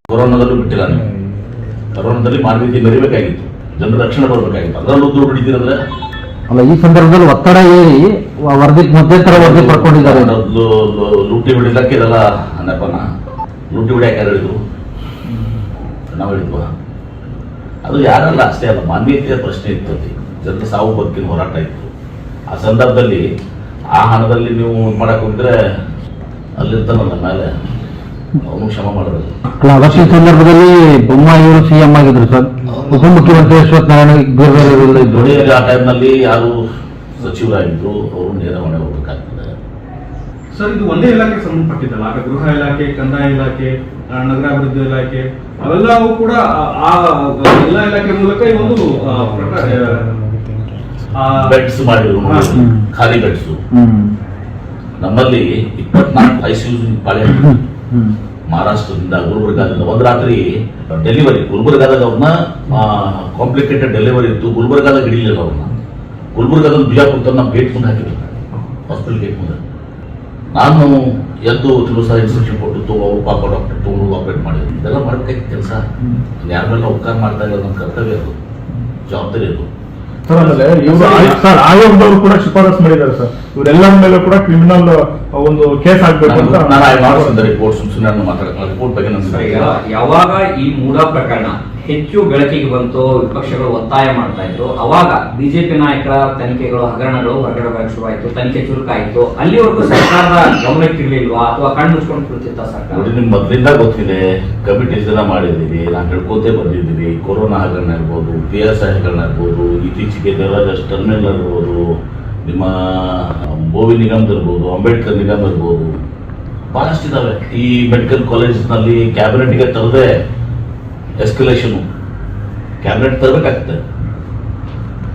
ಕೊರೋನಾದಲ್ಲೂ ಬಿಟ್ಟಿಲ್ಲ ನೀವು. ಕೊರೋನಾದಲ್ಲಿ ಮಾನವೀಯತೆ ಮೆರಿಬೇಕಾಗಿತ್ತು, ಜನರ ರಕ್ಷಣೆ ಬರಬೇಕಾಗಿತ್ತು, ಅದರಲ್ಲೂ ದುಡ್ಡು ಹಿಡಿದಿರಂದ್ರೆ ಅಲ್ಲ. ಈ ಸಂದರ್ಭದಲ್ಲಿ ಒತ್ತಡ ಏರಿ ವರದಿ ಮಧ್ಯಂತರ ವರದಿ ಪಡ್ಕೊಂಡಿದ್ದಾರೆ. ಲೂಟಿ ಹೊಡಿಲಕ್ಕೆ ಇದೆಲ್ಲ ನೆಪನ. ಲೂಟಿ ಹೊಡಿಯಾಕೆ ಯಾರು ಹೇಳಿದ್ರು? ನಾವು ಹೇಳಿದ್ವಾ? ಅದು ಯಾರಲ್ಲ ಅಷ್ಟೇ ಅಲ್ಲ, ಮಾನವೀಯತೆಯ ಪ್ರಶ್ನೆ ಇರ್ತದೆ. ಜನರ ಸಾವು ಬದುಕಿನ ಹೋರಾಟ ಇತ್ತು. ಆ ಸಂದರ್ಭದಲ್ಲಿ ಆ ಹಣದಲ್ಲಿ ನೀವು ಮಾಡಕ್ ಹೋಗಿದ್ರೆ ಅಲ್ಲಿರ್ತಾನಲ್ಲ ಮೇಲೆ ಅವನು ಕ್ಷಮ ಮಾಡಬೇಕು. ಅಲ್ಲ, ಅವತ್ತಿನ ಸಂದರ್ಭದಲ್ಲಿ ಬೊಮ್ಮಾಯಿಯವರು ಸಿಎಂ ಆಗಿದ್ರು ಸರ್. ಉಪಮುಖ್ಯಮಂತ್ರಿ ಅಶ್ವಥ್ ನಾರಾಯಣ ನೋಡಿ, ಆ ಟೈಮ್ನಲ್ಲಿ ಯಾರು ಸಚಿವರಾಗಿದ್ರು ಅವರು ನೇರ ಹೊಣೆ ಹೋಗ್ಬೇಕಾಗ್ತದೆ ಸರ್. ಇದು ಒಂದೇ ಇಲಾಖೆಗೆ ಸಂಬಂಧಪಟ್ಟಿದ್ದಲ್ಲ, ಆಗ ಗೃಹ ಇಲಾಖೆ, ಕಂದಾಯ ಇಲಾಖೆ, ನಗರಾಭಿವೃದ್ಧಿ ಇಲಾಖೆ ಅವೆಲ್ಲವೂ ಕೂಡ ಆ ಎಲ್ಲ ಇಲಾಖೆ ಮೂಲಕ ಈ ಒಂದು ಬೆಡ್ಸ್ ಮಾಡಿದ್ರು. ಖಾಲಿ ಬೆಡ್ಸ್ ನಮ್ಮಲ್ಲಿ 24 ICU ಪಾಳೆ ಮಹಾರಾಷ್ಟ್ರದಿಂದ ಗುಲ್ಬರ್ಗಾದಿಂದ ಒಂದು ರಾತ್ರಿ ಡೆಲಿವರಿ. ಗುಲ್ಬರ್ಗಾದಾಗ ಅವ್ರನ್ನ ಕಾಂಪ್ಲಿಕೇಟೆಡ್ ಡೆಲಿವರಿ ಇತ್ತು. ಗುಲ್ಬರ್ಗಾದಾಗ ಹಿಡಿಲಿಲ್ಲ ಅವ್ರನ್ನ. ಗುಲ್ಬರ್ಗಾದಲ್ಲಿ ಬಿಜಾಪುರ ತಂದು ನಮ್ಮ ಗೇಟ್ ಮುಂದೆ ಹಾಕಿದ್ರು, ಹಾಸ್ಪಿಟಲ್ ಗೇಟ್ ಮುಂದೆ. ನಾನು ಎದ್ದು ದಿವಸ ಇನ್ಸ್ಟ್ರಕ್ಷನ್ ಕೊಟ್ಟು ಅವರು ಪಾಪ ಡಾಕ್ಟರ್ ತೊಗೊಂಡು ಆಪರೇಟ್ ಮಾಡಿದ್ರು. ಇದೆಲ್ಲ ಮಾಡ್ಬೇಕಾಗಿತ್ತು ಕೆಲಸ. ಯಾರ ಮೇಲೆ ಉಪಕಾರ ಮಾಡ್ತಾ ಇಲ್ಲ, ನಮ್ಮ ಕರ್ತವ್ಯ ಅದು, ಜವಾಬ್ದಾರಿ ಅದು. ಸರ್, ಆಮೇಲೆ ಇವರು ಸರ್ ಆಯೋಗದವರು ಕೂಡ ಶಿಫಾರಸ್ ಮಾಡಿದ್ದಾರೆ ಸರ್, ಇವರೆಲ್ಲರ ಮೇಲೆ ಕೂಡ ಕ್ರಿಮಿನಲ್ ಒಂದು ಕೇಸ್ ಆಗ್ಬೇಕು ಅಂತ. ನಾನು ರಿಪೋರ್ಟ್ ಸುಮ್ಮನೆ ಮಾತಾಡೋಣ. ರಿಪೋರ್ಟ್ ಬಗ್ಗೆ ನಮ್ಗೆ ಯಾವಾಗ ಈ ಮೂಡಾ ಪ್ರಕರಣ ಹೆಚ್ಚು ಬೆಳಕಿಗೆ ಬಂತು, ವಿಪಕ್ಷಗಳು ಒತ್ತಾಯ ಮಾಡ್ತಾ ಇದ್ರು, ಅವಾಗ ಬಿಜೆಪಿ ನಾಯಕರ ತನಿಖೆಗಳು, ಹಗರಣಗಳು ಹೊರಗಡೆ ಬರಕ್ಕೆ ಶುರುವಾಯಿತು, ತನಿಖೆ ಚುರುಕಾಯಿತು. ಅಲ್ಲಿವರೆಗೂ ಸರ್ಕಾರದ ಗಮನಕ್ಕಿರ್ಲಿಲ್ವಾ ಅಥವಾ ಕಣ್ಣು ಮುಚ್ಕೊಂಡು ಕುಳಿತಿತ್ತ ಸರ್ಕಾರ? ನೋಡಿ, ನಿಮ್ಗೆ ಮೊದಲಿಂದ ಗೊತ್ತಿದೆ, ಕಮಿಟೀಸ್ ಎಲ್ಲ ಮಾಡಿದ್ದೀವಿ, ನಾವು ಹೇಳ್ಕೋತೇ ಬಂದಿದ್ದೀವಿ. ಕೊರೋನಾ ಹಗರಣ ಇರ್ಬೋದು, PSI ಹಗರಣ ಇರ್ಬೋದು, ಇತ್ತೀಚೆಗೆ ದೇವರಾಜ್ ಟರ್ಮಿನಲ್ ಇರ್ಬೋದು, ನಿಮ್ಮ ಬೋವಿ ನಿಗಮ್ ಇರ್ಬೋದು, ಅಂಬೇಡ್ಕರ್ ನಿಗಮ್ ಇರ್ಬೋದು, ಬಹಳಷ್ಟು ಇದಾವೆ. ಈ ಮೆಡಿಕಲ್ ಕಾಲೇಜ್ನಲ್ಲಿ ಕ್ಯಾಬಿನೆಟ್ಗೆ ತರದೆ ಎಸ್ಕಲೇಷನ್ ಕ್ಯಾಬಿನೆಟ್ ತರಬೇಕಾಗ್ತದೆ.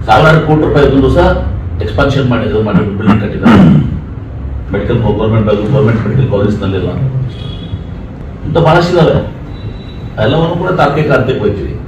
ಸಾವಿರಾರು ಕೋಟಿ ರೂಪಾಯಿ ಒಂದು ದಿವಸ ಎಕ್ಸ್ಪಾನ್ಷನ್ ಮಾಡಿದ್ರು, ಬಿಲ್ಡಿಂಗ್ ಕಟ್ಟಿದ್ದಾರೆ ಮೆಡಿಕಲ್ ಗೌರ್ಮೆಂಟ್ ಮೆಡಿಕಲ್ ಕಾಲೇಜ್ನಲ್ಲೆಲ್ಲ. ಇಂಥ ಬಹಳಷ್ಟು ಇದಾವೆ. ಎಲ್ಲವನ್ನು ಕೂಡ ತಾರ್ಕಿಕ ಅಂತ್ಯಕ್ಕೆ ಹೋಗ್ತೀವಿ.